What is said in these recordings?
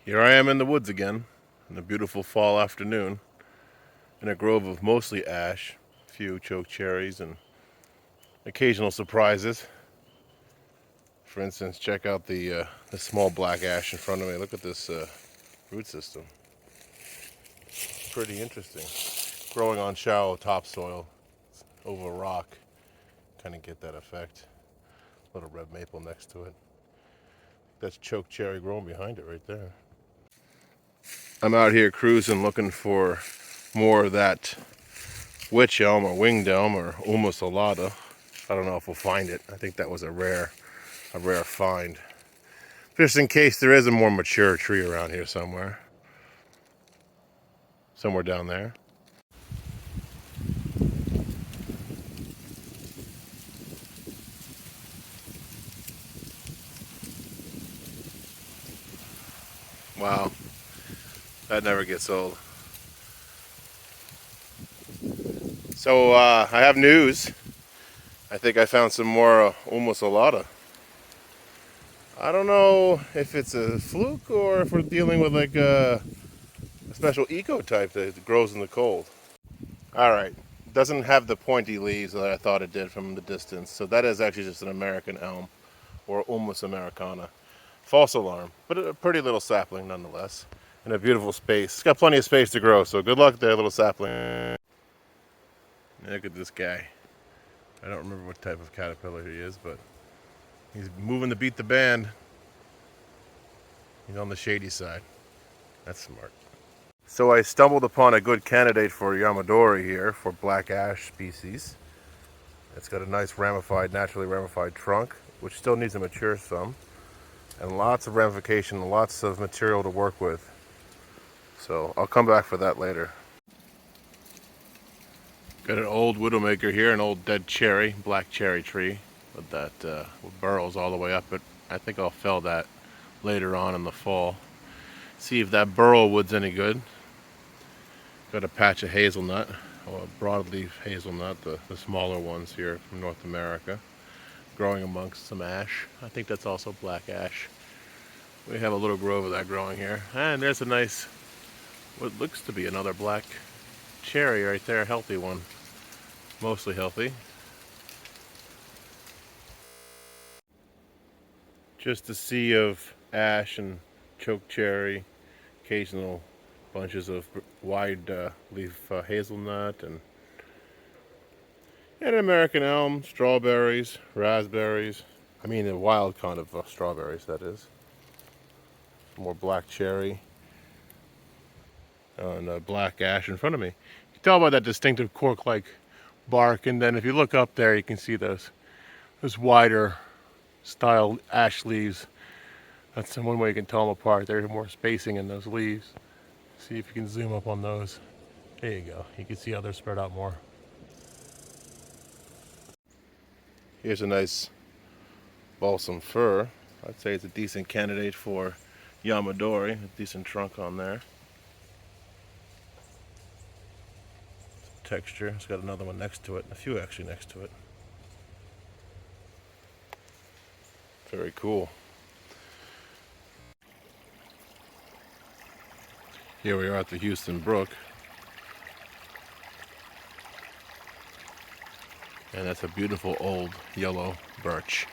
Here I am in the woods again, in a beautiful fall afternoon, in a grove of mostly ash, a few choke cherries, and occasional surprises. For instance, check out the small black ash in front of me. Look at this root system. Pretty interesting. Growing on shallow topsoil over rock, kind of get that effect. Little red maple next to it. That's choke cherry growing behind it right there. I'm out here cruising looking for more of that witch elm or winged elm or almost alata. I don't know if we'll find it. I think that was a rare find. Just in case there is a more mature tree around here somewhere. Somewhere down there. Wow, that never gets old. So I have news. I think I found some more almost alata. I don't know if it's a fluke or if we're dealing with like a special eco type that grows in the cold. All right, doesn't have the pointy leaves that I thought it did from the distance. So that is actually just an American elm or almost Americana. False alarm, but a pretty little sapling nonetheless. In a beautiful space. It's got plenty of space to grow, so good luck there, little sapling. Look at this guy. I don't remember what type of caterpillar he is, but he's moving to beat the band. He's on the shady side. That's smart. So I stumbled upon a good candidate for Yamadori here, for black ash species. It's got a nice naturally ramified trunk, which still needs to mature some. And lots of ramification, lots of material to work with. So I'll come back for that later. Got an old widowmaker here, an old dead cherry, black cherry tree with that with burrows all the way up it. I think I'll fell that later on in the fall. See if that burrow wood's any good. Got a patch of hazelnut, or a broadleaf hazelnut, the smaller ones here from North America, growing amongst some ash. I think that's also black ash. We have a little grove of that growing here. And there's a nice, what looks to be another black cherry right there, a healthy one. Mostly healthy. Just a sea of ash and choke cherry, occasional bunches of wide leaf hazelnut and American elm, strawberries, raspberries. I mean the wild kind of strawberries, that is. More black cherry and black ash in front of me. You can tell by that distinctive cork-like bark, and then if you look up there, you can see those wider style ash leaves. That's one way you can tell them apart. There's more spacing in those leaves. See if you can zoom up on those. There you go. You can see how they're spread out more. Here's a nice balsam fir. I'd say it's a decent candidate for Yamadori. A decent trunk on there. Texture. It's got another one next to it. A few actually next to it. Very cool. Here we are at the Houston Brook. And that's a beautiful old yellow birch.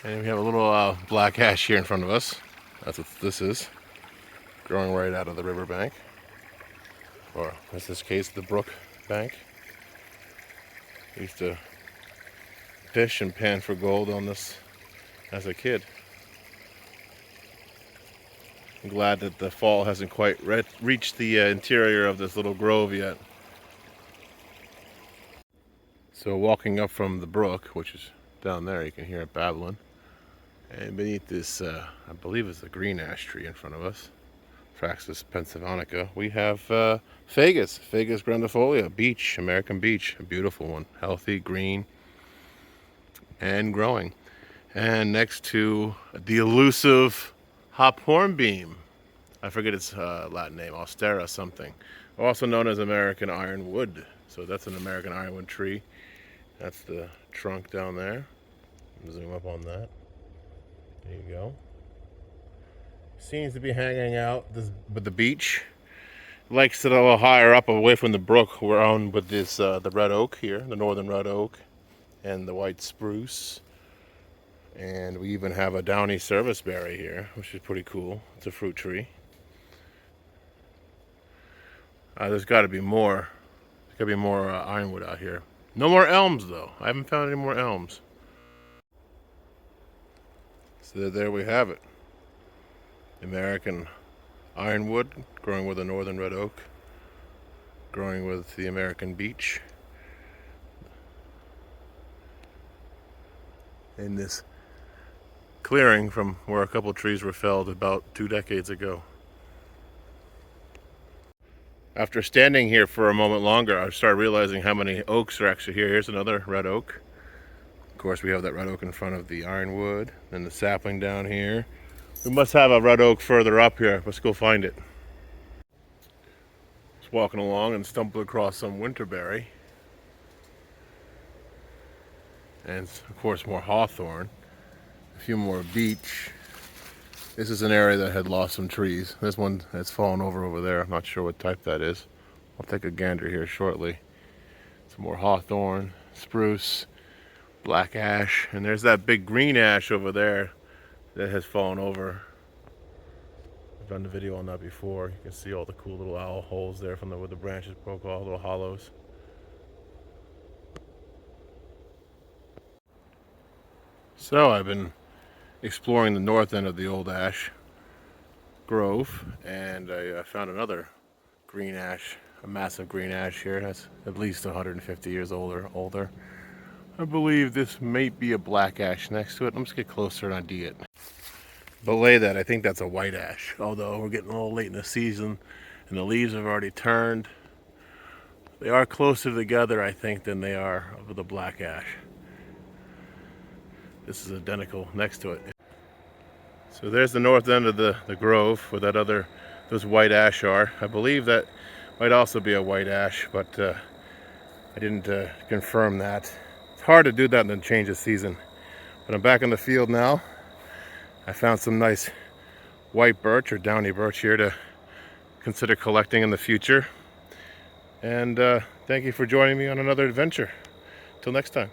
And we have a little black ash here in front of us. That's what this is. Growing right out of the riverbank. Or in this case, the brook bank. I used to fish and pan for gold on this as a kid. I'm glad that the fall hasn't quite reached the interior of this little grove yet. So walking up from the brook, which is down there, you can hear it babbling. And beneath this, I believe it's a green ash tree in front of us, Fraxus pennsylvanica, we have Fagus grandifolia, beech, American beech, a beautiful one, healthy, green, and growing. And next to the elusive hop hornbeam, I forget its Latin name, Austera something, also known as American ironwood. So that's an American ironwood tree. That's the trunk down there. Zoom up on that. There you go. Seems to be hanging out with the beech. Likes it a little higher up away from the brook. We're on with this the red oak here, the northern red oak, and the white spruce. And we even have a downy serviceberry here, which is pretty cool. It's a fruit tree. There's got to be more. There's got to be more ironwood out here. No more elms, though. I haven't found any more elms. So there we have it. American ironwood growing with the northern red oak, growing with the American beech. In this clearing from where a couple trees were felled about 2 decades ago. After standing here for a moment longer, I started realizing how many oaks are actually here. Here's another red oak. Of course, we have that red oak in front of the ironwood, and the sapling down here. We must have a red oak further up here. Let's go find it. Just walking along and stumbled across some winterberry. And of course more hawthorn. A few more beech. This is an area that had lost some trees. This one has fallen over there. I'm not sure what type that is. I'll take a gander here shortly. Some more hawthorn, spruce, black ash, and there's that big green ash over there that has fallen over. I've done the video on that before. You can see all the cool little owl holes there from where the branches broke off, little hollows. So I've been exploring the north end of the old ash grove, and I found another green ash, a massive green ash here. That's at least 150 years older. I believe this may be a black ash next to it. Let's get closer and ID it. Belay that, I think that's a white ash, although we're getting a little late in the season and the leaves have already turned. They are closer together, I think, than they are of the black ash. This is identical next to it. So there's the north end of the grove where those white ash are. I believe that might also be a white ash, but I didn't confirm that. It's hard to do that and then change the season. But I'm back in the field now. I found some nice white birch or downy birch here to consider collecting in the future. And thank you for joining me on another adventure. Till next time.